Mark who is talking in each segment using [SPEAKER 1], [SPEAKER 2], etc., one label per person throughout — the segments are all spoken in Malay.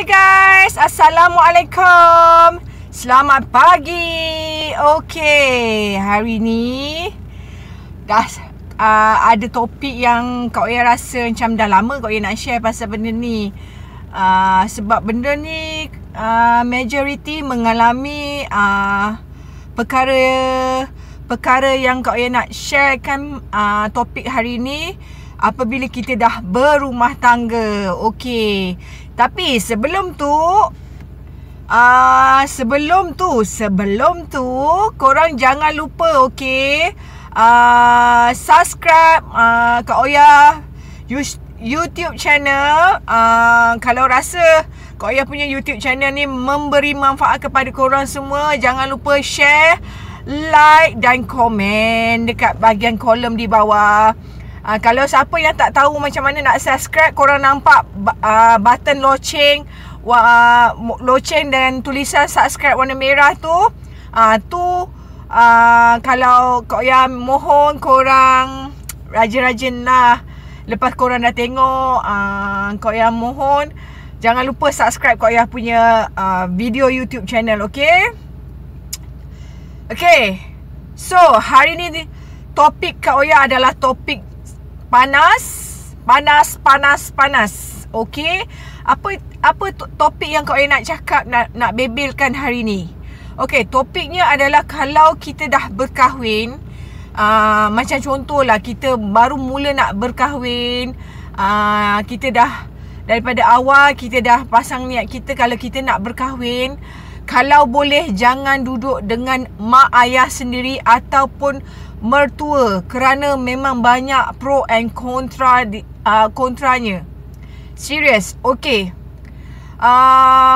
[SPEAKER 1] Hai guys, Assalamualaikum. Selamat pagi. Okey, hari ni dah ada topik yang Kak Oya rasa macam dah lama Kak Oya nak share pasal benda ni. Sebab benda ni majority mengalami perkara yang Kak Oya nak sharekan topik hari ni apabila kita dah berumah tangga. Okey. Tapi sebelum tu korang jangan lupa subscribe Kak Oya YouTube channel. Kalau rasa Kak Oya punya YouTube channel ni memberi manfaat kepada korang semua, jangan lupa share, like dan komen dekat bahagian kolom di bawah. Kalau siapa yang tak tahu macam mana nak subscribe, korang nampak button loceng dan tulisan subscribe warna merah tu. Kalau Kak Oya mohon korang rajin-rajin lah. Lepas korang dah tengok, Kak Oya mohon jangan lupa subscribe Kak Oya punya video YouTube channel. Okay. So hari ni topik Kak Oya adalah topik panas. Okey. Apa topik yang Kak Oya nak cakap, nak bebelkan hari ni? Okey, topiknya adalah kalau kita dah berkahwin, macam contohlah kita baru mula nak berkahwin, kita dah daripada awal kita dah pasang niat kita kalau kita nak berkahwin, kalau boleh jangan duduk dengan mak ayah sendiri ataupun mertua, kerana memang banyak pro and kontranya. Serius. Okey.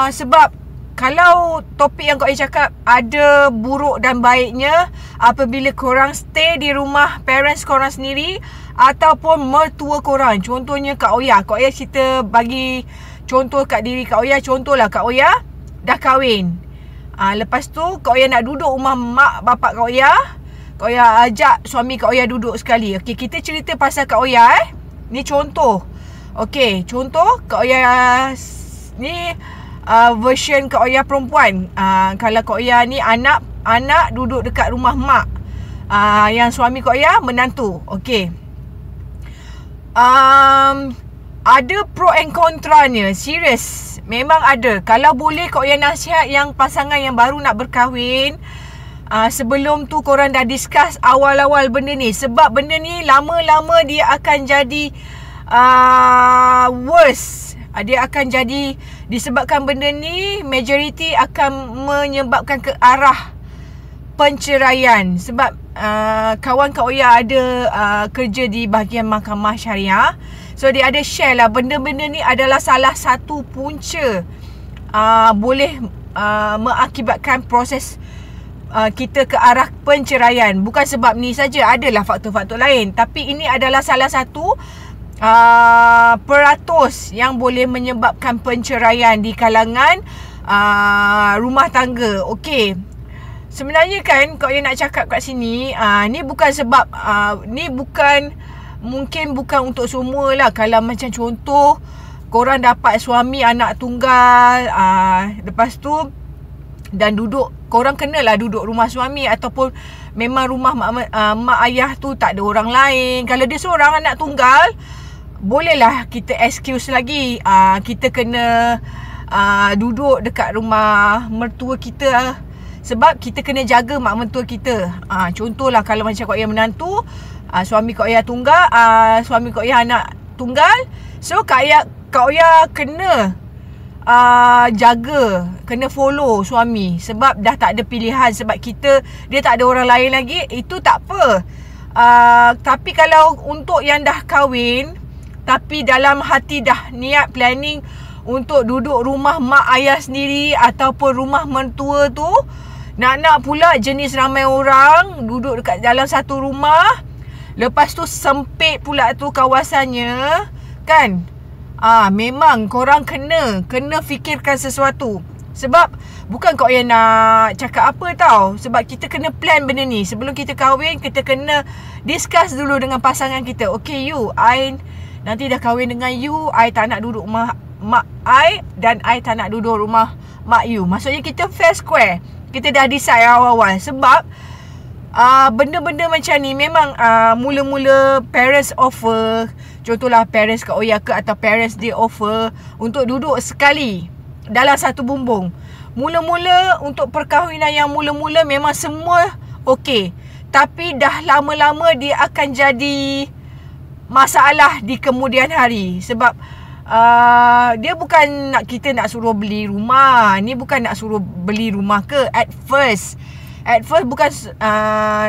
[SPEAKER 1] Sebab kalau topik yang Kak Oya cakap ada buruk dan baiknya apabila korang stay di rumah parents korang sendiri ataupun mertua korang. Contohnya Kak Oya cerita bagi contoh kat diri Kak Oya. Contohlah Kak Oya dah kahwin. Lepas tu Kak Oya nak duduk rumah mak bapak Kak Oya. Kak Oya ajak suami Kak Oya duduk sekali. Okey, kita cerita pasal Kak Oya Ni contoh. Okey, contoh Kak Oya ni version Kak Oya perempuan. Kalau Kak Oya ni anak duduk dekat rumah mak. Yang suami Kak Oya menantu. Okey. Ada pro and kontranya. Serius. Memang ada. Kalau boleh Kak Oya nasihat yang pasangan yang baru nak berkahwin, sebelum tu korang dah discuss awal-awal benda ni. Sebab benda ni lama-lama dia akan jadi worse. Dia akan jadi, disebabkan benda ni majority akan menyebabkan ke arah penceraian. Sebab kawan Kak Oya ada kerja di bahagian mahkamah syariah. So dia ada share lah, benda-benda ni adalah salah satu punca boleh mengakibatkan proses kita ke arah penceraian. Bukan sebab ni saja, adalah faktor-faktor lain, tapi ini adalah salah satu peratus yang boleh menyebabkan penceraian di kalangan rumah tangga. Okey. Sebenarnya kan Kak Oya nak cakap kat sini, ni bukan sebab mungkin bukan untuk semua lah. Kalau macam contoh korang dapat suami anak tunggal, lepas tu dan duduk, korang kenalah duduk rumah suami ataupun memang rumah mak ayah tu tak ada orang lain. Kalau dia seorang anak tunggal, bolehlah kita excuse lagi. Kita kena duduk dekat rumah mertua kita, sebab kita kena jaga mak mertua kita. Contohlah kalau macam Kak Oya menantu, suami Kak Oya tunggal, suami Kak Oya anak tunggal. So Kak Oya kena jaga, kena follow suami, sebab dah tak ada pilihan, sebab dia tak ada orang lain lagi. Itu tak apa. Tapi kalau untuk yang dah kahwin tapi dalam hati dah niat planning untuk duduk rumah mak ayah sendiri ataupun rumah mertua tu, nak pula jenis ramai orang duduk dekat dalam satu rumah, lepas tu sempit pula tu kawasannya kan. Memang korang kena fikirkan sesuatu. Sebab bukan Kak Oya nak cakap apa tau, sebab kita kena plan benda ni. Sebelum kita kahwin, kita kena discuss dulu dengan pasangan kita. Okay, I nanti dah kahwin dengan you, I tak nak duduk mak I dan I tak nak duduk rumah mak you. Maksudnya kita fair square. Kita dah decide awal-awal. Sebab benda-benda macam ni memang mula-mula parents offer. Contohlah parents Kak Oya ke atau parents dia offer untuk duduk sekali dalam satu bumbung. Mula-mula untuk perkahwinan yang mula-mula memang semua okey. Tapi dah lama-lama dia akan jadi masalah di kemudian hari. Sebab dia bukan nak kita nak suruh beli rumah. Ni bukan nak suruh beli rumah ke at first bukan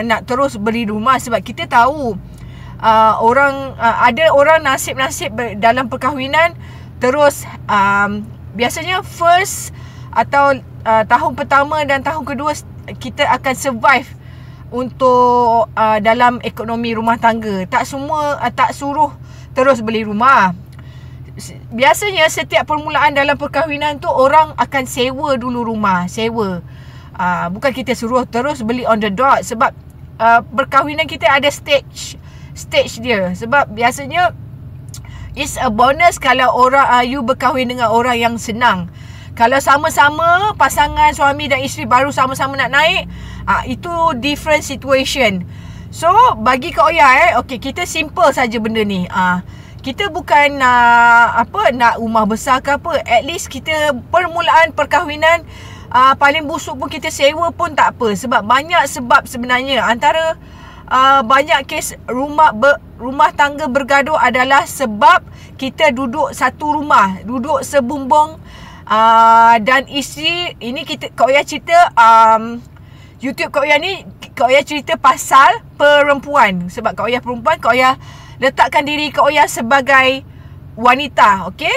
[SPEAKER 1] nak terus beli rumah. Sebab kita tahu ada orang nasib-nasib dalam perkahwinan terus biasanya first atau tahun pertama dan tahun kedua kita akan survive untuk dalam ekonomi rumah tangga. Tak suruh terus beli rumah. Biasanya setiap permulaan dalam perkahwinan tu orang akan sewa dulu rumah, sewa. Bukan kita suruh terus beli on the dot. Sebab perkahwinan kita ada stage dia. Sebab biasanya it's a bonus kalau you berkahwin dengan orang yang senang. Kalau sama-sama pasangan suami dan isteri baru sama-sama nak naik, itu different situation. So bagi Kak Oya okay, kita simple saja benda ni. Kita bukan nak rumah besar ke apa. At least kita permulaan perkahwinan paling busuk pun kita sewa pun tak apa. Sebab banyak sebab sebenarnya. Antara banyak kes rumah tangga bergaduh adalah sebab kita duduk satu rumah, duduk sebumbung. Dan isteri ini Kak Oya cerita YouTube Kak Oya ni, Kak Oya cerita pasal perempuan. Sebab Kak Oya perempuan, Kak Oya letakkan diri Kak Oya sebagai wanita, okey?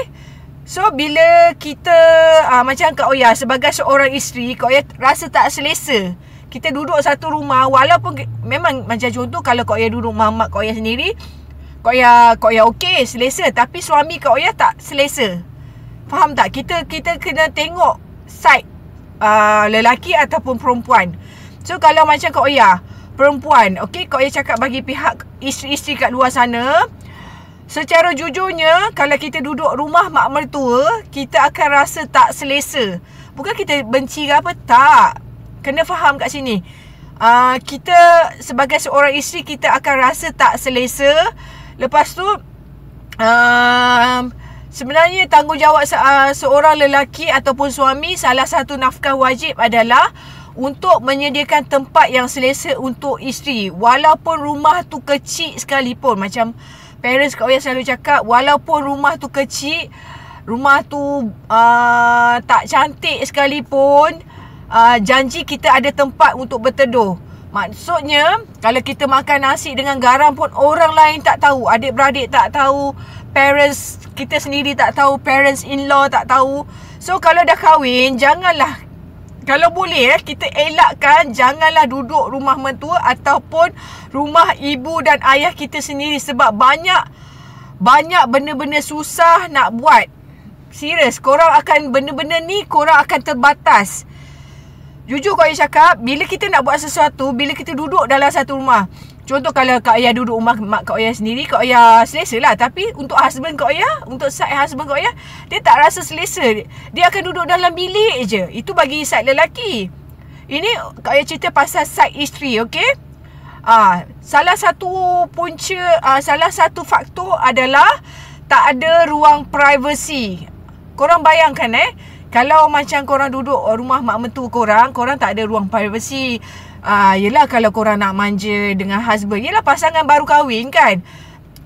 [SPEAKER 1] So bila kita macam Kak Oya sebagai seorang isteri, Kak Oya rasa tak selesa. Kita duduk satu rumah walaupun memang macam contoh kalau Kak Oya duduk mak Kak Oya sendiri, Kak Oya okey, selesa, tapi suami Kak Oya tak selesa. Faham tak? Kita kena tengok side lelaki ataupun perempuan. So kalau macam Kak Oya perempuan, okey, Kak Oya cakap bagi pihak isteri-isteri kat luar sana, secara jujurnya kalau kita duduk rumah mak mertua, kita akan rasa tak selesa. Bukan kita benci ke apa, tak. Kena faham kat sini. Kita sebagai seorang isteri, kita akan rasa tak selesa. Lepas tu sebenarnya tanggungjawab seorang lelaki ataupun suami, salah satu nafkah wajib adalah untuk menyediakan tempat yang selesa untuk isteri. Walaupun rumah tu kecil sekalipun. Macam parents Kak Oya selalu cakap, walaupun rumah tu kecil, rumah tu tak cantik sekalipun, janji kita ada tempat untuk berteduh. Maksudnya kalau kita makan nasi dengan garam pun orang lain tak tahu, adik-beradik tak tahu, parents kita sendiri tak tahu, parents in-law tak tahu. So kalau dah kahwin, janganlah, kalau boleh kita elakkan janganlah duduk rumah mentua ataupun rumah ibu dan ayah kita sendiri. Sebab banyak benda-benda susah nak buat. Serius, korang akan benda-benda ni korang akan terbatas. Jujur Kak Oya cakap, bila kita nak buat sesuatu, bila kita duduk dalam satu rumah, contoh kalau Kak Oya duduk rumah mak Kak Oya sendiri, Kak Oya selesa lah. Tapi untuk husband Kak Oya, untuk side husband Kak Oya, dia tak rasa selesa. Dia akan duduk dalam bilik je. Itu bagi side lelaki. Ini Kak Oya cerita pasal side isteri, okey? Salah satu faktor adalah tak ada ruang privacy. Korang bayangkan kalau macam korang duduk rumah mak mentua korang tak ada ruang privacy. Yelah kalau korang nak manja dengan husband, yelah pasangan baru kahwin kan,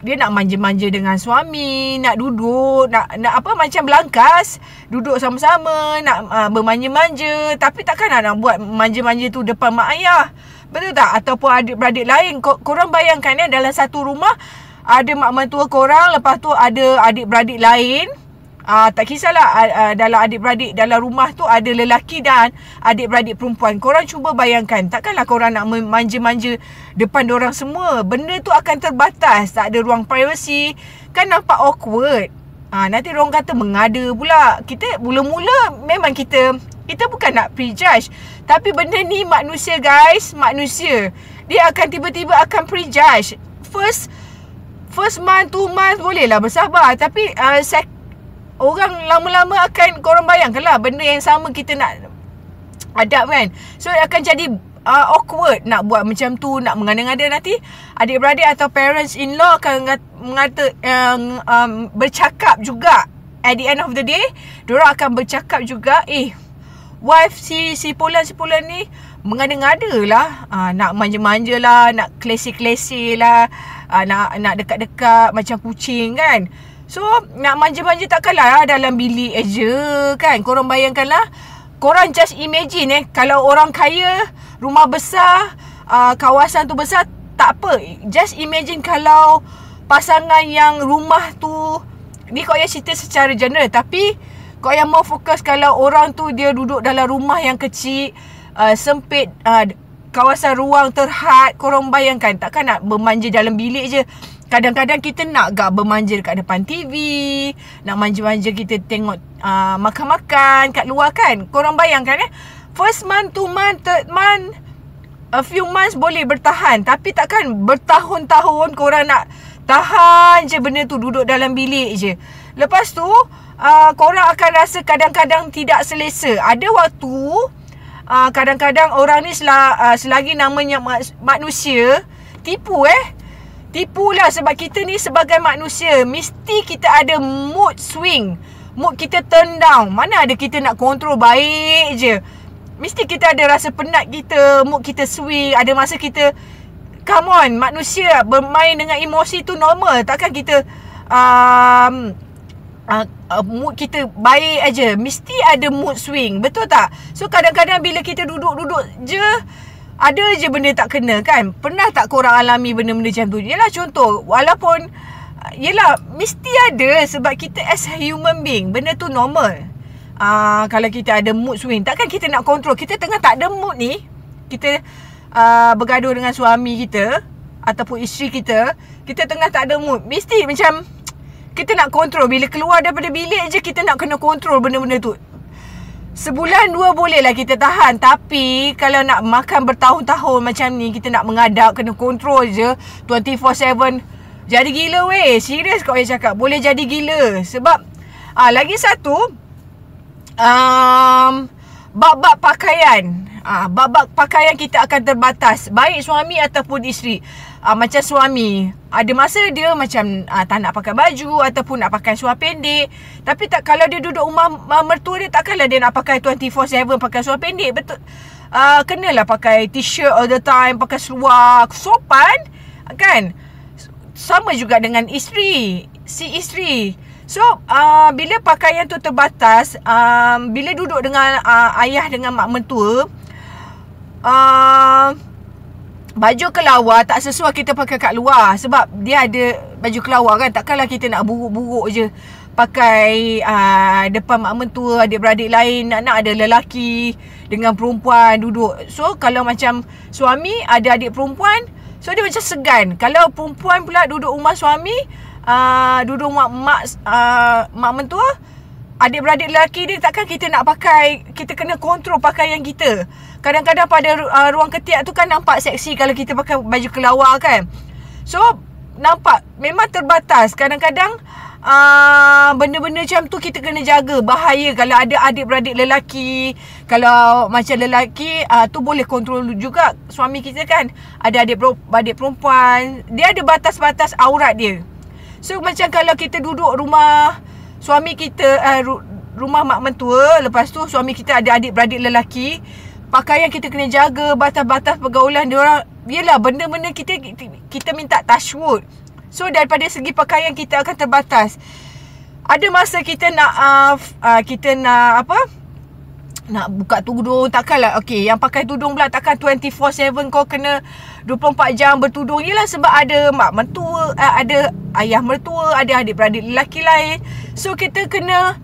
[SPEAKER 1] dia nak manja-manja dengan suami, nak duduk, nak macam belangkas, duduk sama-sama, nak bermanja-manja. Tapi takkan nak buat manja-manja tu depan mak ayah, betul tak? Ataupun adik-beradik lain. Korang bayangkan dalam satu rumah ada mak mentua korang, lepas tu ada adik-beradik lain. Tak kisahlah dalam adik-beradik dalam rumah tu ada lelaki dan adik-beradik perempuan. Korang cuba bayangkan, takkanlah korang nak manja-manja depan diorang semua. Benda tu akan terbatas, tak ada ruang privacy. Kan nampak awkward. Nanti orang kata mengada pula. Kita mula-mula memang kita bukan nak prejudge, tapi benda ni manusia guys, manusia. Dia akan tiba-tiba akan prejudge. First month, 2 month bolehlah bersabar, tapi orang lama-lama akan, korang bayangkanlah benda yang sama kita nak adapt kan. So akan jadi awkward nak buat macam tu, nak mengada-ngada. Nanti adik-beradik atau parents in law akan mengata bercakap juga. At the end of the day, diorang akan bercakap juga, wife si Polan ni mengada-ngada lah, nak manja-manja lah, nak klesi-klesi lah, nak dekat-dekat macam kucing kan. So nak manja-manja takkanlah dalam bilik aja kan. Korang bayangkanlah, korang just imagine kalau orang kaya, rumah besar, kawasan tu besar, tak apa. Just imagine kalau pasangan yang rumah tu, ni kau yang cerita secara general, tapi kau yang mau fokus kalau orang tu dia duduk dalam rumah yang kecil, sempit, kawasan ruang terhad. Korang bayangkan, takkan nak bermanja dalam bilik je. Kadang-kadang kita nak gak bermanja dekat depan TV, nak manja-manja kita tengok makan-makan kat luar kan. Korang bayangkan first month, 2 month, third month, a few months boleh bertahan. Tapi takkan bertahun-tahun korang nak tahan je benda tu, duduk dalam bilik je. Lepas tu korang akan rasa kadang-kadang tidak selesa. Ada waktu kadang-kadang orang ni selagi namanya manusia, tipulah, sebab kita ni sebagai manusia mesti kita ada mood swing, mood kita turn down. Mana ada kita nak kontrol baik je. Mesti kita ada rasa penat kita, mood kita swing. Ada masa kita, come on, manusia bermain dengan emosi tu normal. Takkan kita mood kita baik aja. Mesti ada mood swing, betul tak? So kadang-kadang bila kita duduk-duduk je, ada je benda tak kena kan. Pernah tak korang alami benda-benda macam tu? Yelah, contoh, walaupun yelah, mesti ada, sebab kita as a human being, benda tu normal. Kalau kita ada mood swing, takkan kita nak kontrol. Kita tengah tak ada mood ni, kita bergaduh dengan suami kita ataupun isteri kita, kita tengah tak ada mood, mesti macam kita nak kontrol. Bila keluar daripada bilik je, kita nak kena kontrol benda-benda tu. Sebulan 2 boleh lah kita tahan. Tapi kalau nak makan bertahun-tahun macam ni, kita nak mengadap, kena kontrol je 24/7, jadi gila weh. Serius kau yang cakap, boleh jadi gila. Sebab lagi satu, bab-bab pakaian, bab-bab pakaian kita akan terbatas, baik suami ataupun isteri. Macam suami, ada masa dia macam tak nak pakai baju ataupun nak pakai seluar pendek. Tapi tak, kalau dia duduk rumah mertua dia, takkanlah dia nak pakai 24/7 pakai seluar pendek. Betul, kenalah pakai t-shirt all the time, pakai seluar sopan kan. Sama juga dengan isteri, si isteri. So bila pakaian tu terbatas, bila duduk dengan ayah dengan mak mentua, baju kelawar tak sesuai kita pakai kat luar. Sebab dia ada baju kelawar kan. Takkanlah kita nak buruk-buruk je pakai depan mak mentua, adik-beradik lain. Nak ada lelaki dengan perempuan duduk. So kalau macam suami ada adik perempuan, so dia macam segan. Kalau perempuan pula duduk rumah suami, duduk mak mentua, adik-beradik lelaki dia, takkan kita nak pakai. Kita kena kontrol pakaian kita. Kadang-kadang pada ruang ketiak tu kan nampak seksi kalau kita pakai baju kelawar kan. So nampak memang terbatas. Kadang-kadang benda-benda macam tu kita kena jaga. Bahaya kalau ada adik-beradik lelaki. Kalau macam lelaki tu boleh kontrol juga. Suami kita kan ada adik-beradik perempuan, dia ada batas-batas aurat dia. So macam kalau kita duduk rumah suami kita, rumah mak mentua, lepas tu suami kita ada adik-beradik lelaki, pakaian kita kena jaga, batas-batas pergaulan diorang. Yelah, benda-benda kita minta touchwood. So daripada segi pakaian kita akan terbatas. Ada masa kita nak nak buka tudung, takkanlah yang pakai tudung pula takkan 24/7 kau kena 24 jam bertudung. Yelah, sebab ada mak mentua, ada ayah mertua, ada adik-beradik lelaki lain. So kita kena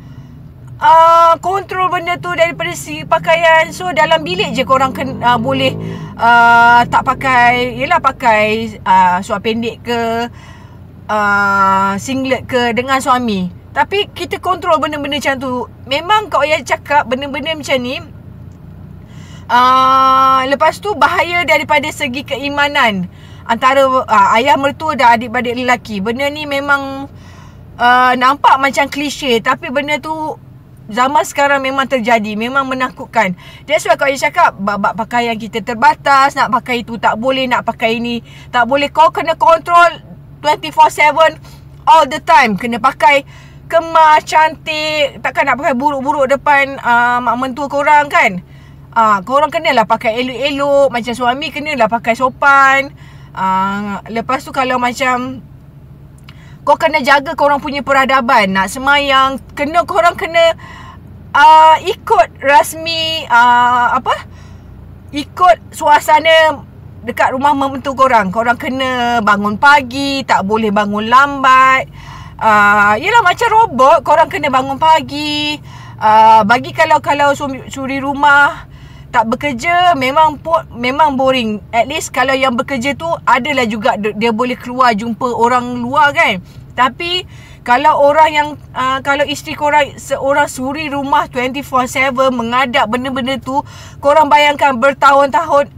[SPEAKER 1] kontrol benda tu daripada segi pakaian. So dalam bilik je korang boleh tak pakai, yelah pakai seluar pendek ke, singlet ke dengan suami. Tapi kita kontrol benda-benda macam tu. Memang kau yang cakap benda-benda macam ni, lepas tu bahaya daripada segi keimanan antara ayah mertua dan adik-beradik lelaki. Benda ni memang nampak macam klise, tapi benda tu zaman sekarang memang terjadi, memang menakutkan. That's why Kak Oya cakap bab pakaian kita terbatas, nak pakai itu tak boleh, nak pakai ini tak boleh. Kau kena kontrol 24/7 all the time. Kena pakai kemas, cantik. Takkan nak pakai buruk-buruk depan mak mentua korang kan. Korang kenalah pakai elok-elok. Macam suami kenalah pakai sopan. Lepas tu kalau macam kau kena jaga korang punya peradaban. Nak semayang, korang kena ikut rasmi ikut suasana dekat rumah mentua korang. Korang kena bangun pagi, tak boleh bangun lambat. Yelah macam robot, korang kena bangun pagi. Bagi kalau suri rumah tak bekerja, memang boring. At least kalau yang bekerja tu adalah juga dia boleh keluar jumpa orang luar kan. Tapi kalau orang yang kalau isteri korang seorang suri rumah 24/7 mengadap benda-benda tu, korang bayangkan bertahun-tahun.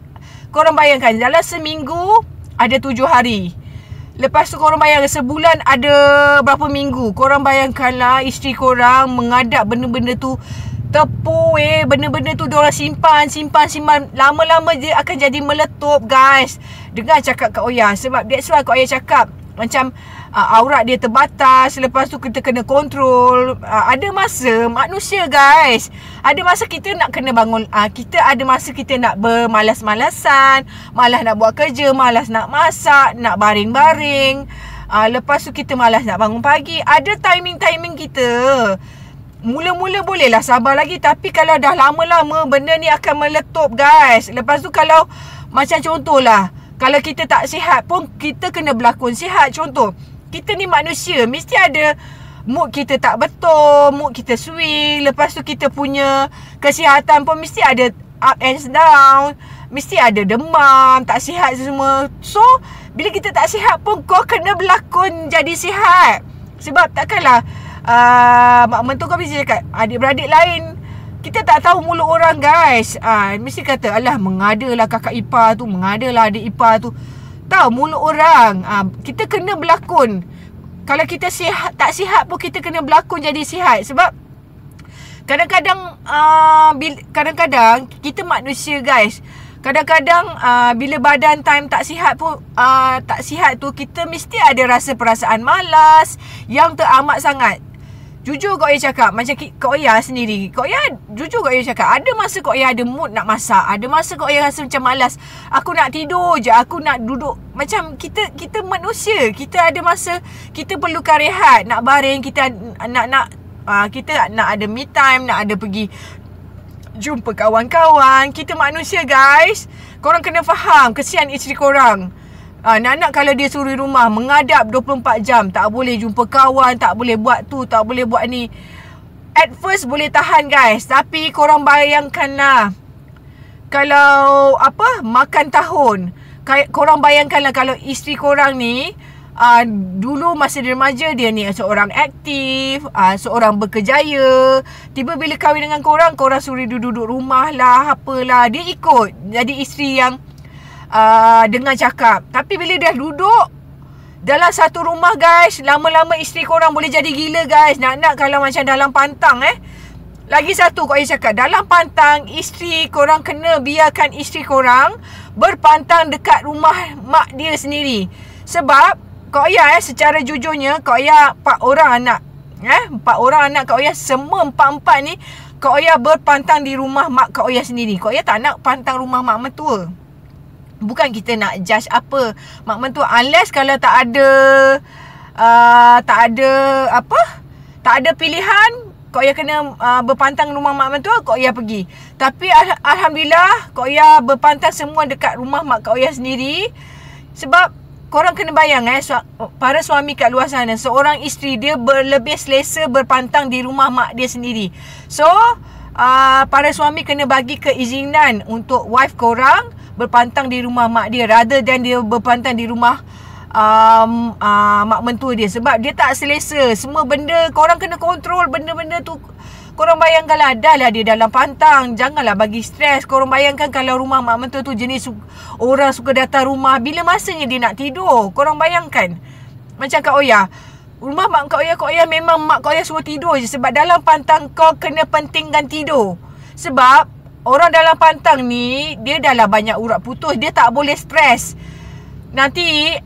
[SPEAKER 1] Korang bayangkan dalam seminggu ada 7 hari. Lepas tu korang bayangkan sebulan ada berapa minggu. Korang bayangkanlah isteri korang mengadap benda-benda tu. Tepu benda-benda tu diorang simpan. Lama-lama dia akan jadi meletup guys. Dengar cakap Kak Oya. Sebab that's why Kak Oya cakap macam aurat dia terbatas. Lepas tu kita kena kontrol. Ada masa manusia guys, ada masa kita nak kena bangun. Kita ada masa kita nak bermalas-malasan, malas nak buat kerja, malas nak masak, nak baring-baring. Lepas tu kita malas nak bangun pagi. Ada timing-timing kita. Mula-mula bolehlah sabar lagi. Tapi kalau dah lama-lama, benda ni akan meletup guys. Lepas tu kalau macam contohlah, kalau kita tak sihat pun kita kena berlakon sihat. Contoh, kita ni manusia, mesti ada mood kita tak betul, mood kita swing. Lepas tu kita punya kesihatan pun mesti ada up and down. Mesti ada demam, tak sihat semua. So, bila kita tak sihat pun kau kena berlakon jadi sihat. Sebab takkanlah mak mentua kau mesti cakap adik-beradik lain, kita tak tahu mulut orang guys. Mesti kata alah mengadalah kakak ipar tu, mengadalah adik ipar tu. Tahu mulut orang. Kita kena berlakon. Kalau kita sihat, tak sihat pun kita kena berlakon jadi sihat. Sebab kadang-kadang kita manusia guys. Kadang-kadang bila badan time tak sihat pun, tak sihat tu, kita mesti ada rasa perasaan malas yang teramat sangat. Jujur Kak Oya cakap, macam Kak Oya sendiri, Kak Oya jujur Kak Oya cakap, ada masa Kak Oya ada mood nak masak, ada masa Kak Oya rasa macam malas, aku nak tidur je, aku nak duduk. Macam kita manusia, kita ada masa kita perlukan rehat, nak baring, kita kita nak ada me time, nak ada pergi jumpa kawan-kawan. Kita manusia guys. Korang kena faham, kesian isteri korang. Nak kalau dia suri rumah mengadap 24 jam, tak boleh jumpa kawan, tak boleh buat tu, tak boleh buat ni. At first boleh tahan guys, tapi korang bayangkanlah kalau makan tahun. Korang bayangkanlah kalau isteri korang ni dulu masa dia remaja, dia ni seorang aktif, seorang berkejaya. Tiba bila kahwin dengan korang suri duduk rumah lah, apalah, dia ikut jadi isteri yang dengar cakap. Tapi bila dah duduk dalam satu rumah guys, lama-lama isteri korang boleh jadi gila guys. Nak kalau macam dalam pantang lagi satu Kak Oya cakap, dalam pantang isteri korang kena biarkan isteri korang berpantang dekat rumah mak dia sendiri. Sebab Kak Oya secara jujurnya, Kak Oya 4 orang anak. 4 orang anak Kak Oya, semua 4 ni Kak Oya berpantang di rumah mak Kak Oya sendiri. Kak Oya tak nak pantang rumah mak mentua. Bukan kita nak judge apa mak mentua, unless kalau tak ada pilihan, Kak Oya kena berpantang rumah mak mentua, Kak Oya pergi. Tapi Alhamdulillah Kak Oya berpantang semua dekat rumah mak Kak Oya sendiri. Sebab korang kena bayang para suami kat luar sana, seorang isteri dia lebih selesa berpantang di rumah mak dia sendiri. So para suami kena bagi keizinan untuk wife korang berpantang di rumah mak dia, rather than dia berpantang di rumah mak mentua dia. Sebab dia tak selesa. Semua benda korang kena kontrol. Benda-benda tu korang bayangkanlah, dah lah dia dalam pantang, janganlah bagi stres. Korang bayangkan kalau rumah mak mentua tu jenis orang suka datang rumah bila masanya dia nak tidur. Korang bayangkan. Macam Kak Oya, Rumah mak kau ayah memang mak kau ayah suruh tidur je. Sebab dalam pantang kau kena pentingkan tidur. Sebab orang dalam pantang ni, dia dah lah banyak urat putus. Dia tak boleh stres. Nanti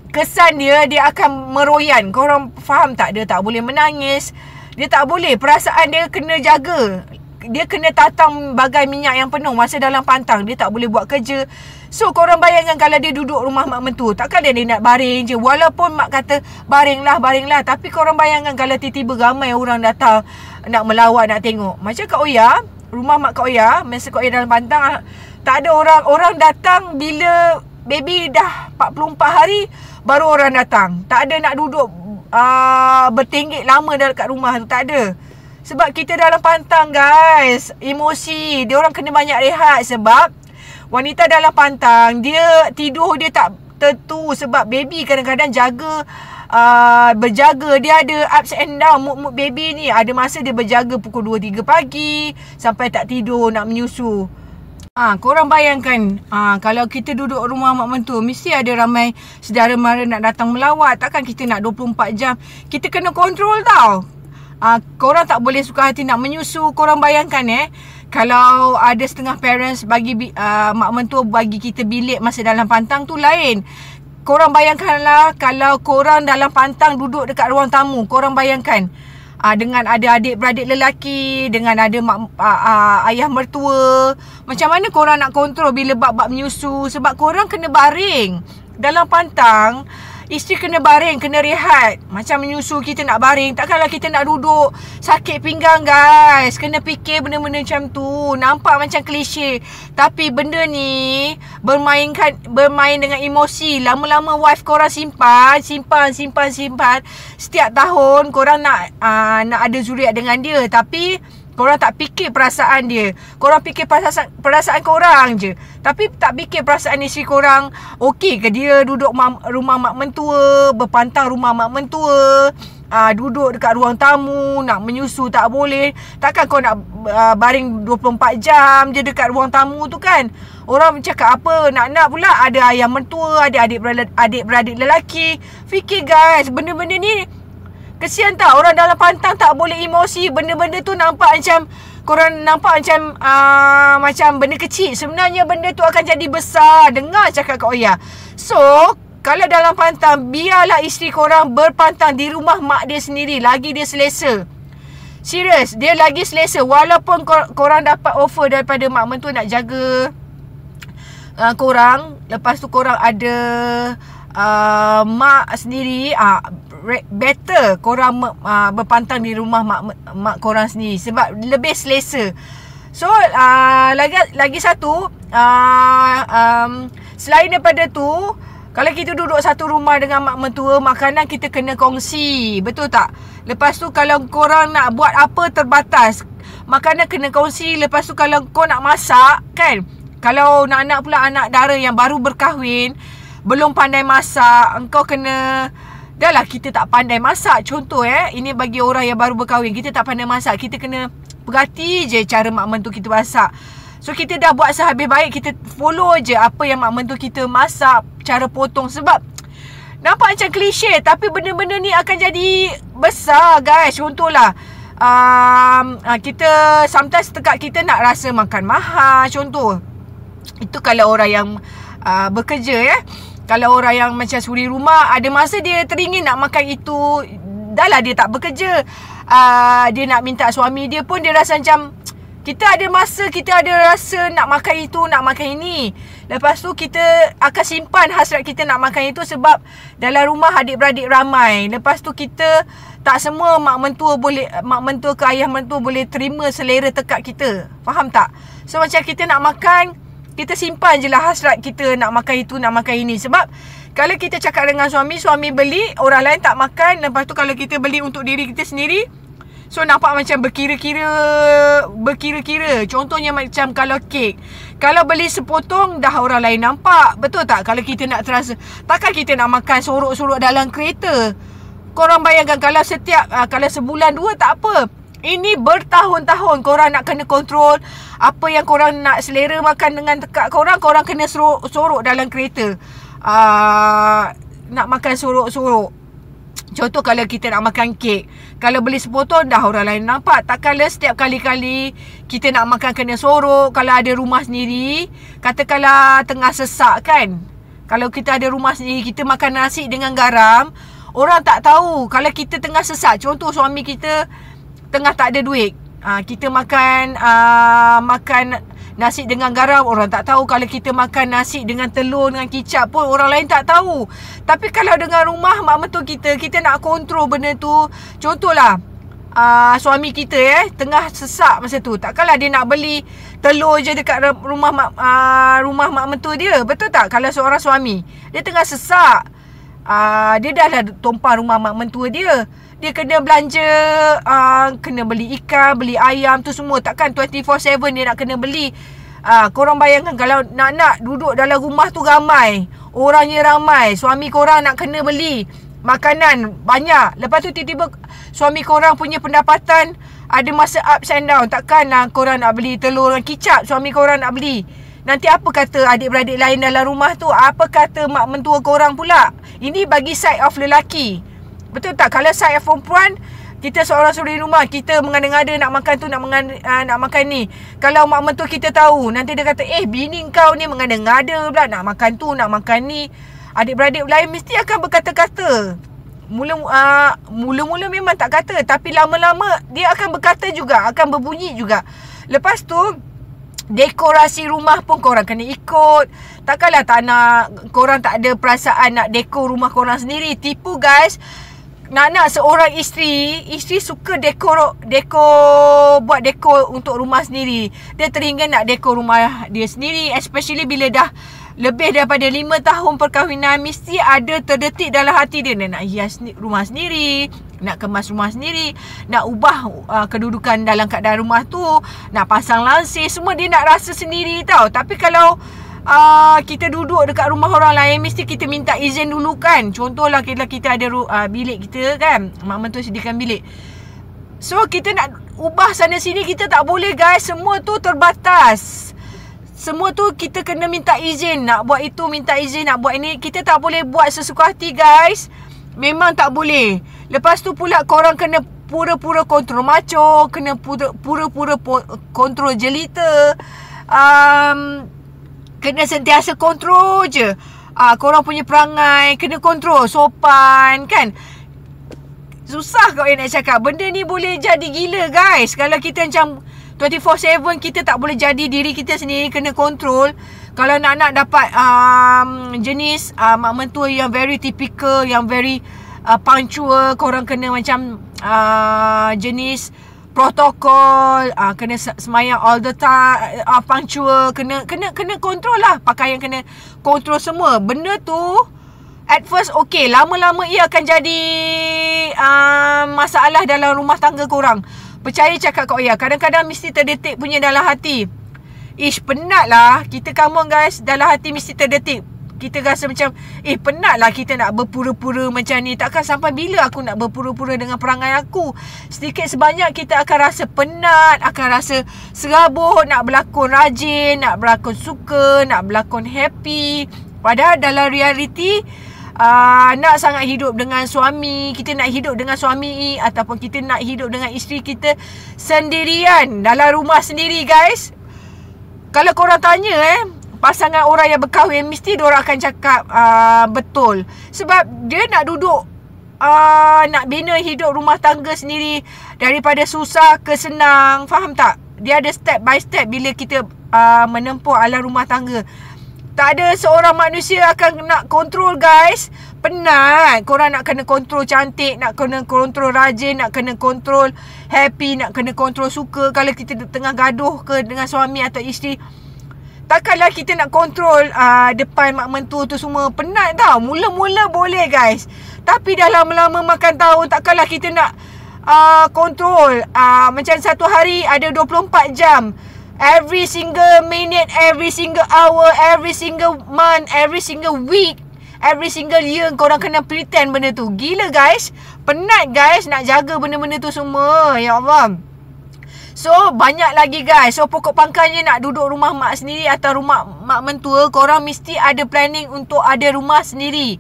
[SPEAKER 1] kesan dia akan meroyan. Korang faham tak? Dia tak boleh menangis. Dia tak boleh. Perasaan dia kena jaga. Dia kena tatang bagai minyak yang penuh masa dalam pantang. Dia tak boleh buat kerja. So korang bayangkan kalau dia duduk rumah mak mentua, takkan dia nak baring je. Walaupun mak kata baringlah. Tapi korang bayangkan kalau tiba-tiba ramai orang datang nak melawat, nak tengok. Macam Kak Oya, rumah mak Kak Oya, masa Kak Oya dalam pantang, tak ada orang. Orang datang bila baby dah 44 hari baru orang datang. Tak ada nak duduk bertinggik lama dekat rumah tu. Tak ada. Sebab kita dalam pantang guys, emosi. Dia orang kena banyak rehat. Sebab wanita dalam pantang, dia tidur dia tak tentu. Sebab baby kadang-kadang berjaga. Dia ada ups and down. Mood baby ni ada masa dia berjaga pukul 2-3 pagi sampai tak tidur nak menyusu. Korang bayangkan, kalau kita duduk rumah mak mentua, mesti ada ramai saudara mara nak datang melawat. Takkan kita nak 24 jam. Kita kena kontrol tau. Korang tak boleh suka hati nak menyusu. Korang bayangkan kalau ada setengah parents bagi mak mentua bagi kita bilik masa dalam pantang tu lain. Korang bayangkanlah kalau korang dalam pantang duduk dekat ruang tamu. Korang bayangkan dengan ada adik-beradik lelaki, dengan ada ayah mertua. Macam mana korang nak kontrol bila bab-bab menyusu? Sebab korang kena baring. Dalam pantang, isteri kena baring, kena rehat. Macam menyusu kita nak baring. Takkanlah kita nak duduk sakit pinggang guys. Kena fikir benda-benda macam tu. Nampak macam klise. Tapi benda ni bermain dengan emosi. Lama-lama wife korang simpan. Setiap tahun korang nak ada zuriat dengan dia. Tapi korang tak fikir perasaan dia. Korang fikir perasaan korang je. Tapi tak fikir perasaan isteri korang. Okey ke dia duduk rumah mak mentua, berpantang rumah mak mentua, duduk dekat ruang tamu, nak menyusu tak boleh. Takkan kau nak baring 24 jam je dekat ruang tamu tu kan. Orang cakap apa, nak pula ada ayah mentua, ada adik-beradik lelaki. Fikir guys, benda-benda ni kesian tak? Orang dalam pantang tak boleh emosi. Benda-benda tu nampak macam, korang nampak macam benda kecil. Sebenarnya benda tu akan jadi besar. Dengar cakap Kak Oya. So kalau dalam pantang, biarlah isteri korang berpantang di rumah mak dia sendiri. Lagi dia selesa. Serius, dia lagi selesa. Walaupun korang dapat offer daripada mak mentua nak jaga korang, lepas tu korang ada mak sendiri, better korang berpantang di rumah mak korang sendiri. Sebab lebih selesa. So lagi satu, selain daripada tu, kalau kita duduk satu rumah dengan mak mentua, makanan kita kena kongsi. Betul tak? Lepas tu kalau korang nak buat apa terbatas, makanan kena kongsi. Lepas tu kalau kau nak masak kan, kalau nak pula anak dara yang baru berkahwin, belum pandai masak, engkau kena, dah lah kita tak pandai masak. Contoh ini bagi orang yang baru berkahwin, kita tak pandai masak, kita kena perhati je cara mak mentua kita masak. So kita dah buat sehabis baik, kita follow je apa yang mak mentua kita masak, cara potong. Sebab nampak macam klise, tapi benda-benda ni akan jadi besar guys. Contohlah kita sometimes tekak kita nak rasa makan mahal. Contoh itu kalau orang yang bekerja Kalau orang yang macam suri rumah, ada masa dia teringin nak makan itu. Dah lah dia tak bekerja, dia nak minta suami dia pun dia rasa macam, kita ada masa, kita ada rasa nak makan itu, nak makan ini. Lepas tu kita akan simpan hasrat kita nak makan itu. Sebab dalam rumah adik-beradik ramai. Lepas tu kita tak semua mak mentua ke ayah mentua boleh terima selera tekak kita. Faham tak? So macam kita nak makan, kita simpan je lah hasrat kita nak makan itu, nak makan ini. Sebab kalau kita cakap dengan suami beli, orang lain tak makan. Lepas tu kalau kita beli untuk diri kita sendiri, so nampak macam berkira-kira. Contohnya macam kalau kek, kalau beli sepotong dah orang lain nampak. Betul tak? Kalau kita nak terasa, takkan kita nak makan sorok-sorok dalam kereta. Korang bayangkan kalau kalau sebulan dua tak apa. Ini bertahun-tahun korang nak kena kontrol apa yang korang nak selera makan dengan tekak korang. Korang kena sorok dalam kereta. Nak makan sorok-sorok. Contoh kalau kita nak makan kek, kalau beli sepotong dah orang lain nampak. Takkanlah setiap kali-kali kita nak makan kena sorok. Kalau ada rumah sendiri, katakanlah tengah sesak kan, kalau kita ada rumah sendiri, kita makan nasi dengan garam, orang tak tahu. Kalau kita tengah sesak, contoh suami kita tengah tak ada duit, kita makan nasi dengan garam, orang tak tahu. Kalau kita makan nasi dengan telur, dengan kicap pun orang lain tak tahu. Tapi kalau dengan rumah mak mentua kita, kita nak kontrol benda tu. Contohlah, suami kita tengah sesak masa tu, takkanlah dia nak beli telur je dekat rumah mak mentua dia. Betul tak? Kalau seorang suami dia tengah sesak, dia dah lah tumpah rumah mak mentua dia, dia kena belanja, kena beli ikan, beli ayam tu semua. Takkan 24/7 dia nak kena beli. Korang bayangkan kalau nak duduk dalam rumah tu ramai, orangnya ramai, suami korang nak kena beli makanan banyak. Lepas tu tiba-tiba suami korang punya pendapatan ada masa ups and down. Takkan korang nak beli telur dengan kicap, suami korang nak beli. Nanti apa kata adik-beradik lain dalam rumah tu? Apa kata mak mentua korang pula? Ini bagi side of lelaki. Betul tak? Kalau side of perempuan, kita seorang suri rumah, kita mengada-ngada nak makan tu, nak makan ni. Kalau mak mentua kita tahu, nanti dia kata, bini kau ni mengada-ngada pula, nak makan tu, nak makan ni. Adik-beradik lain mesti akan berkata-kata. Mula-mula memang tak kata, tapi lama-lama dia akan berkata juga, akan berbunyi juga. Lepas tu, dekorasi rumah pun korang kena ikut. Takkanlah tak nak, korang tak ada perasaan nak dekor rumah korang sendiri. Tipu guys. Nak seorang isteri suka buat dekor untuk rumah sendiri. Dia teringin nak dekor rumah dia sendiri, especially bila dah lebih daripada 5 tahun perkahwinan. Mesti ada terdetik dalam hati dia, nak hias rumah sendiri, nak kemas rumah sendiri, nak ubah kedudukan dalam keadaan rumah tu, nak pasang lansir, semua dia nak rasa sendiri tau. Tapi kalau kita duduk dekat rumah orang lain, mesti kita minta izin dulu kan. Contohlah kita ada bilik kita kan, mak mentua sediakan bilik. So kita nak ubah sana sini, kita tak boleh guys. Semua tu terbatas. Semua tu kita kena minta izin. Nak buat itu minta izin, nak buat ini. Kita tak boleh buat sesuka hati guys. Memang tak boleh. Lepas tu pula korang kena pura-pura kontrol maco, kena pura-pura kontrol jelita. Kena sentiasa kontrol je. Korang punya perangai kena kontrol, sopan kan. Susah kau nak cakap. Benda ni boleh jadi gila guys. Kalau kita macam 24/7, kita tak boleh jadi diri kita sendiri, kena kontrol. Kalau nak dapat jenis mak mentua yang very typical, yang very punctual, korang kena macam jenis protokol, kena semayang all the time, punctual, kena kontrol lah. Pakaian kena kontrol semua. Benda tu at first okay, lama-lama ia akan jadi masalah dalam rumah tangga korang. Percaya cakap kau ya, kadang-kadang mesti terdetik punya dalam hati. Penat lah. Kita come on guys, dalam hati mesti terdetik. Kita rasa macam penat lah kita nak berpura-pura macam ni. Takkan sampai bila aku nak berpura-pura dengan perangai aku. Sedikit sebanyak kita akan rasa penat, akan rasa serabut, nak berlakon rajin, nak berlakon suka, nak berlakon happy. Padahal dalam realiti nak sangat hidup dengan suami, kita nak hidup dengan suami, ataupun kita nak hidup dengan isteri kita sendirian dalam rumah sendiri guys. Kalau korang tanya pasangan orang yang berkahwin, mesti diorang akan cakap betul. Sebab dia nak duduk nak bina hidup rumah tangga sendiri daripada susah ke senang. Faham tak? Dia ada step by step bila kita menempuh alam rumah tangga. Tak ada seorang manusia akan nak kontrol guys. Penat. Korang nak kena kontrol cantik, nak kena kontrol rajin, nak kena kontrol happy, nak kena kontrol suka. Kalau kita tengah gaduh ke dengan suami atau isteri, takkanlah kita nak kontrol depan mak mentua tu semua. Penat tau. Mula-mula boleh guys, tapi dah lama-lama makan tahun, takkanlah kita nak kontrol. Macam satu hari ada 24 jam. Every single minute, every single hour, every single month, every single week, every single year korang kena pretend benda tu. Gila guys. Penat guys nak jaga benda-benda tu semua. Ya Allah. So banyak lagi guys. So pokok pangkalnya nak duduk rumah mak sendiri atau rumah mak mentua, korang mesti ada planning untuk ada rumah sendiri.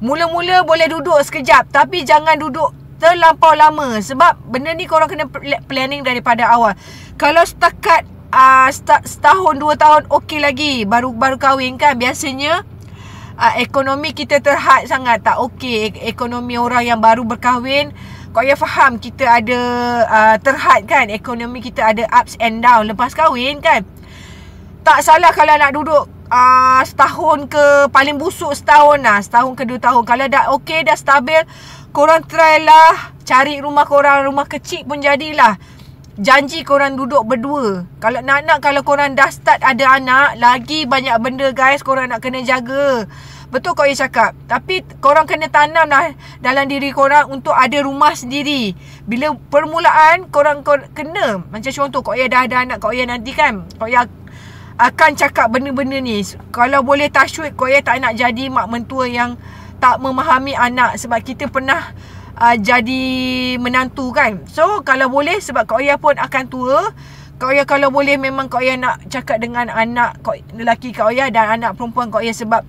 [SPEAKER 1] Mula-mula boleh duduk sekejap, tapi jangan duduk terlampau lama. Sebab benda ni korang kena planning daripada awal. Kalau setakat setahun 2 tahun okey lagi, baru kahwin kan, biasanya ekonomi kita terhad sangat. Tak okey ekonomi orang yang baru berkahwin. Kau ya faham, kita ada terhad kan, ekonomi kita ada ups and down lepas kahwin kan. Tak salah kalau nak duduk setahun ke, paling busuk setahun lah, setahun ke 2 tahun. Kalau dah okey, dah stabil, korang try lah cari rumah korang, rumah kecil pun jadilah. Janji korang duduk berdua. Kalau nak kalau korang dah start ada anak, lagi banyak benda guys korang nak kena jaga. Betul kau yang cakap. Tapi korang kena tanam lah dalam diri korang untuk ada rumah sendiri. Bila permulaan korang kena, macam contoh kau ya dah ada anak, kau ya nanti kan, kau ya akan cakap benda-benda ni. Kalau boleh touch wood, kau ya tak nak jadi mak mentua yang tak memahami anak. Sebab kita pernah jadi menantu kan. So kalau boleh, sebab Kak Oya pun akan tua, Kak Oya kalau boleh memang Kak Oya nak cakap dengan anak lelaki Kak Oya dan anak perempuan Kak Oya. Sebab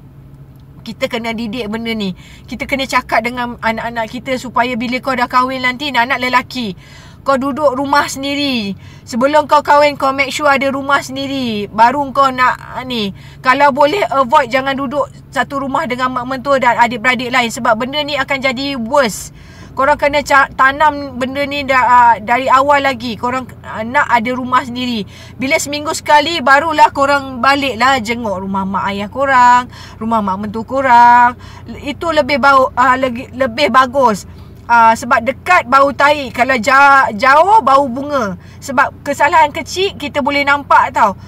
[SPEAKER 1] kita kena didik benda ni. Kita kena cakap dengan anak-anak kita supaya bila kau dah kahwin nanti, anak lelaki, kau duduk rumah sendiri. Sebelum kau kahwin, kau make sure ada rumah sendiri, baru kau nak ni. Kalau boleh avoid, jangan duduk satu rumah dengan mak mentua dan adik-beradik lain. Sebab benda ni akan jadi worse. Korang kena tanam benda ni dari awal lagi. Korang nak ada rumah sendiri. Bila seminggu sekali, barulah korang balik lah jenguk rumah mak ayah korang, rumah mak mentua korang. Itu lebih bagus. Sebab dekat bau tai, kalau jauh bau bunga. Sebab kesalahan kecil kita boleh nampak tau.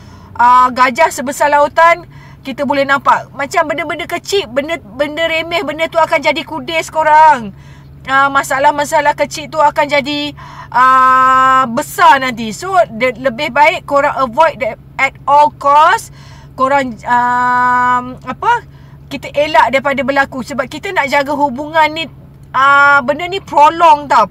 [SPEAKER 1] Gajah sebesar lautan, kita boleh nampak. Macam benda-benda kecil, benda remeh, benda tu akan jadi kudis korang. Masalah-masalah kecil tu akan jadi besar nanti. So lebih baik korang avoid that at all cost. Korang kita elak daripada berlaku. Sebab kita nak jaga hubungan ni, benda ni prolong tau,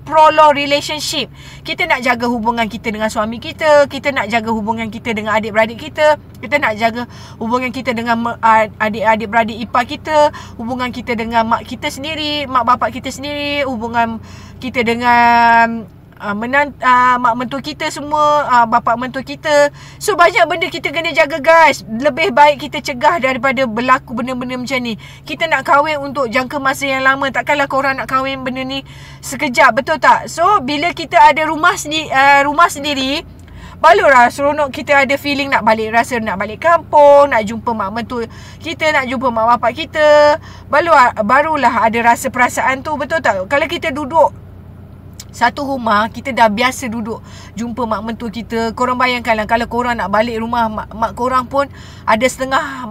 [SPEAKER 1] prolong relationship. Kita nak jaga hubungan kita dengan suami kita, kita nak jaga hubungan kita dengan adik-beradik kita nak jaga hubungan kita dengan adik-beradik ipar kita, hubungan kita dengan mak kita sendiri, mak bapak kita sendiri, hubungan kita dengan mak mentua kita semua, bapak mentua kita. So banyak benda kita kena jaga guys. Lebih baik kita cegah daripada berlaku benda-benda macam ni. Kita nak kahwin untuk jangka masa yang lama. Takkanlah korang nak kahwin benda ni sekejap, betul tak? So bila kita ada rumah sendiri, barulah seronok kita ada feeling nak balik, rasa nak balik kampung, nak jumpa mak mentua kita, nak jumpa mak bapak kita. Barulah ada rasa perasaan tu, betul tak? Kalau kita duduk satu rumah, kita dah biasa duduk jumpa mak mentua kita. Korang bayangkanlah kalau korang nak balik rumah mak korang pun, ada setengah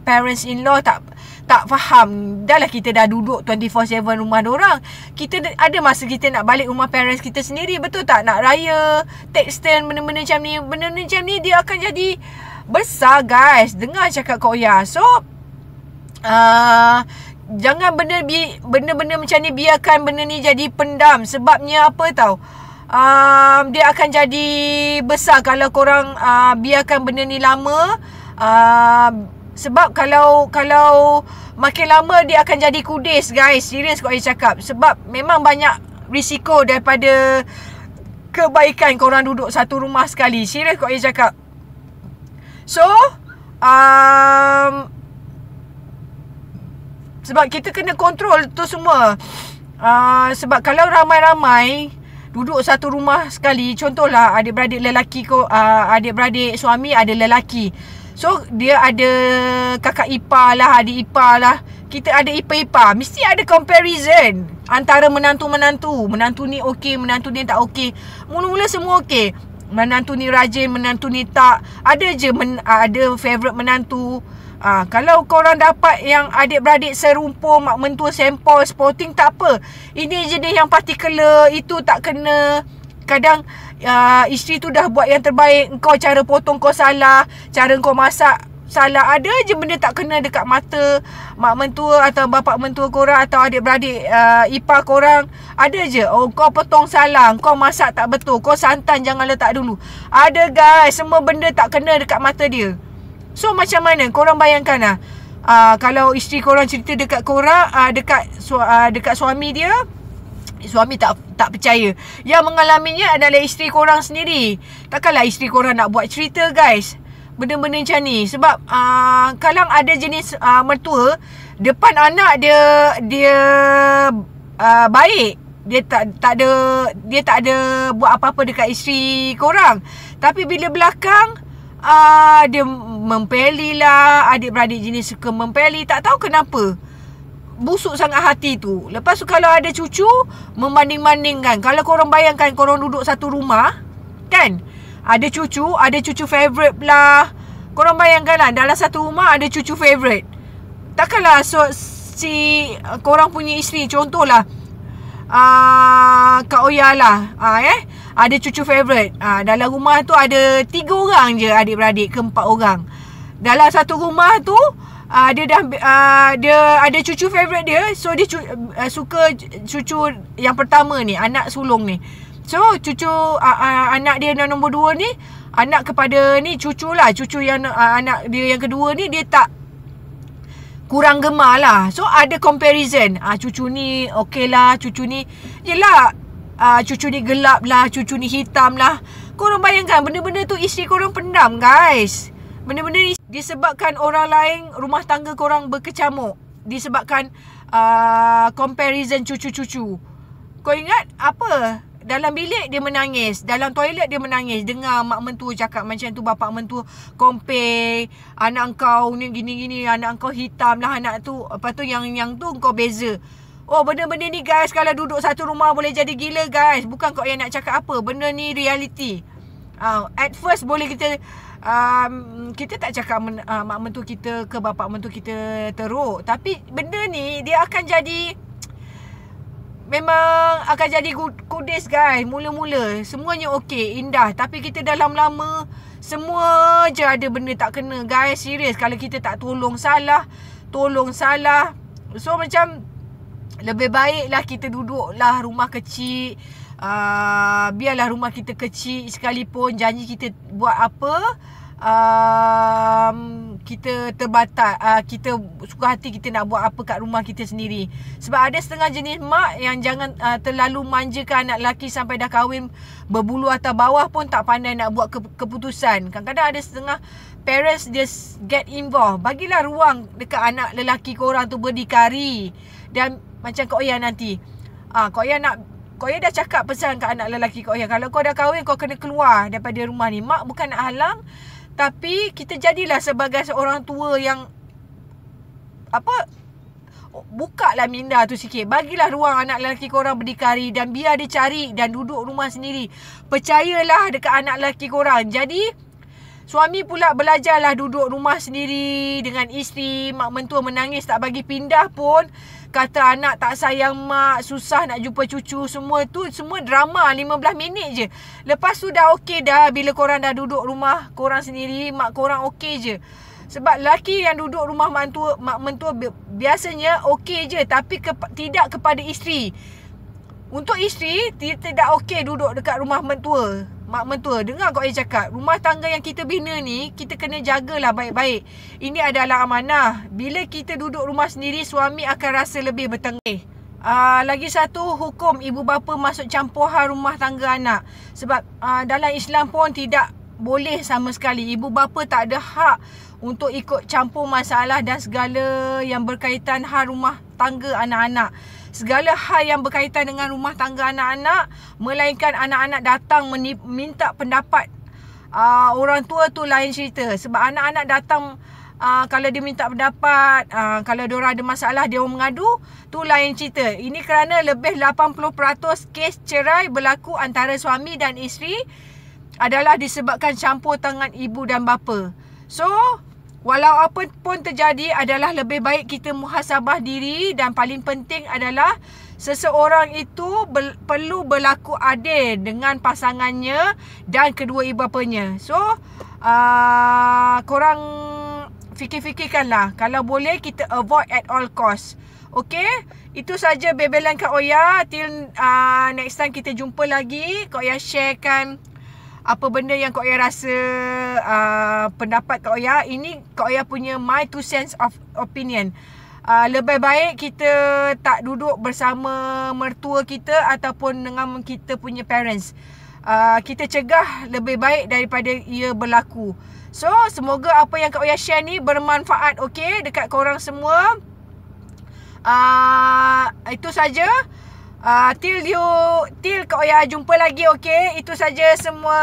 [SPEAKER 1] parents in law tak faham. Dah lah kita dah duduk 24/7 rumah diorang. Kita ada masa kita nak balik rumah parents kita sendiri, betul tak? Nak raya, take stand, benda-benda macam ni. Benda-benda macam ni dia akan jadi besar guys. Dengar cakap Kak Oya. So jangan benda-benda macam ni, biarkan benda ni jadi pendam. Sebabnya apa tau, dia akan jadi besar kalau korang biarkan benda ni lama. Sebab kalau makin lama dia akan jadi kudis guys. Serius kau cakap. Sebab memang banyak risiko daripada kebaikan korang duduk satu rumah sekali. Serius kau cakap. So sebab kita kena kontrol tu semua. Sebab kalau ramai-ramai duduk satu rumah sekali, contohlah adik-beradik lelaki adik-beradik suami ada lelaki. So dia ada kakak ipar lah, adik ipar lah. Kita ada ipar-ipar. Mesti ada comparison antara menantu-menantu. Menantu ni okey, menantu ni tak okey. Mula-mula semua okey. Menantu ni rajin, menantu ni tak. Ada je ada favourite menantu. Kalau korang dapat yang adik-beradik serumpun, mak mentua sempol, sporting, tak apa. Ini jenis yang particular, itu tak kena. Kadang isteri tu dah buat yang terbaik, kau cara potong kau salah, cara kau masak salah. Ada je benda tak kena dekat mata mak mentua atau bapak mentua korang atau adik-beradik ipar korang. Ada je, oh kau potong salah, kau masak tak betul, kau santan jangan letak dulu. Ada guys, semua benda tak kena dekat mata dia. So macam mana? Korang bayangkan lah, Kalau isteri korang cerita dekat korang, dekat suami dia, suami tak percaya. Yang mengalaminya adalah isteri korang sendiri. Takkanlah isteri korang nak buat cerita, guys, benda-benda macam ni. Sebab kadang ada jenis mertua depan anak dia baik. Dia tak ada buat apa-apa dekat isteri korang. Tapi bila belakang dia mempeli lah. Adik-beradik jenis suka mempeli. Tak tahu kenapa. Busuk sangat hati tu. Lepas tu kalau ada cucu, membanding-bandingkan. Kalau korang bayangkan korang duduk satu rumah, kan, ada cucu favourite lah. Korang bayangkan lah, dalam satu rumah ada cucu favourite. Takkanlah si korang punya isteri, contohlah Kak Oya lah, ada cucu favourite. Dalam rumah tu ada 3 orang je adik-beradik ke 4 orang. Dalam satu rumah tu dia ada cucu favourite dia. So dia suka cucu yang pertama ni, anak sulung ni. So cucu anak dia nombor 2 ni, anak kepada ni cucu yang anak dia yang kedua ni, dia tak kurang gemar lah. So ada comparison. Cucu ni okey lah, cucu ni yelah, cucu ni gelap lah, cucu ni hitam lah. Korang bayangkan benda-benda tu isteri korang pendam, guys. Benda-benda ni disebabkan orang lain, rumah tangga korang berkecamuk. Disebabkan comparison cucu-cucu. Kau ingat apa? Dalam bilik dia menangis, dalam toilet dia menangis. Dengar mak mentua cakap macam tu, bapak mentua compare, anak kau ni gini-gini, anak kau hitam lah anak tu. Lepas tu yang tu kau beza. Oh, benda-benda ni, guys, kalau duduk satu rumah boleh jadi gila, guys. Bukan kau yang nak cakap apa. Benda ni reality. At first boleh kita tak cakap mak mentua kita ke bapak mentua kita teruk. Tapi benda ni dia akan jadi, memang akan jadi kudis, guys. Mula-mula semuanya okey, indah. Tapi kita dalam lama, semua je ada benda tak kena, guys. Serius, kalau kita tak tolong salah. So macam lebih baiklah kita duduklah rumah kecil. Biarlah rumah kita kecil sekalipun, janji kita buat apa, kita terbatas, kita suka hati kita nak buat apa kat rumah kita sendiri. Sebab ada setengah jenis mak yang jangan terlalu manjakan anak lelaki sampai dah kahwin berbulu atas bawah pun tak pandai nak buat keputusan. Kadang-kadang ada setengah parents just get involved. Bagilah ruang dekat anak lelaki korang tu berdikari. Dan macam Kak Oya nanti, Kak Oya dah cakap pesan kat anak lelaki Kak Oya, kalau kau dah kahwin kau kena keluar daripada rumah ni. Mak bukan nak halang, tapi kita jadilah sebagai seorang tua yang buka lah minda tu sikit. Bagilah ruang anak lelaki korang berdikari dan biar dia cari dan duduk rumah sendiri. Percayalah dekat anak lelaki korang. Jadi suami pula belajarlah duduk rumah sendiri dengan isteri. Mak mentua menangis tak bagi pindah pun, kata anak tak sayang mak, susah nak jumpa cucu. Semua drama 15 minit je. Lepas tu dah okey dah. Bila korang dah duduk rumah korang sendiri, mak korang okey je. Sebab lelaki yang duduk rumah mak mentua biasanya okey je, tapi tidak kepada isteri. Untuk isteri, tidak okey duduk dekat rumah mak mentua. Dengar Kak Oya cakap, rumah tangga yang kita bina ni, kita kena jagalah baik-baik. Ini adalah amanah. Bila kita duduk rumah sendiri, suami akan rasa lebih bertengah. Lagi satu, hukum ibu bapa masuk campur hal rumah tangga anak. Sebab dalam Islam pun tidak boleh sama sekali. Ibu bapa tak ada hak untuk ikut campur masalah dan segala yang berkaitan hal rumah tangga anak-anak. Segala hal yang berkaitan dengan rumah tangga anak-anak, melainkan anak-anak datang minta pendapat orang tua tu lain cerita. Sebab anak-anak datang, kalau dia minta pendapat, kalau diorang ada masalah, dia mengadu, tu lain cerita. Ini kerana lebih 80% kes cerai berlaku antara suami dan isteri adalah disebabkan campur tangan ibu dan bapa. So, walau apa pun terjadi, adalah lebih baik kita muhasabah diri. Dan paling penting adalah seseorang itu perlu berlaku adil dengan pasangannya dan kedua ibu bapanya. So, korang fikir-fikirkanlah. Kalau boleh, kita avoid at all cost. Okay? Itu saja bebelan Kak Oya. Till next time kita jumpa lagi. Kak Oya sharekan apa benda yang Kak Oya rasa pendapat Kak Oya. Ini Kak Oya punya my two cents of opinion. Lebih baik kita tak duduk bersama mertua kita ataupun dengan kita punya parents. Kita cegah lebih baik daripada ia berlaku. So, semoga apa yang Kak Oya share ni bermanfaat, okay, dekat korang semua. Itu saja. Till Kak Oya jumpa lagi, okay. Itu saja semua.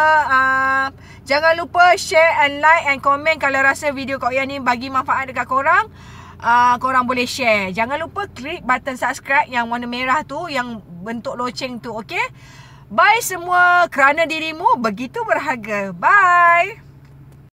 [SPEAKER 1] Jangan lupa share and like and comment kalau rasa video Kak Oya ni bagi manfaat dekat korang. Korang boleh share. Jangan lupa klik button subscribe yang warna merah tu, yang bentuk loceng tu, okay. Bye semua, kerana dirimu begitu berharga. Bye.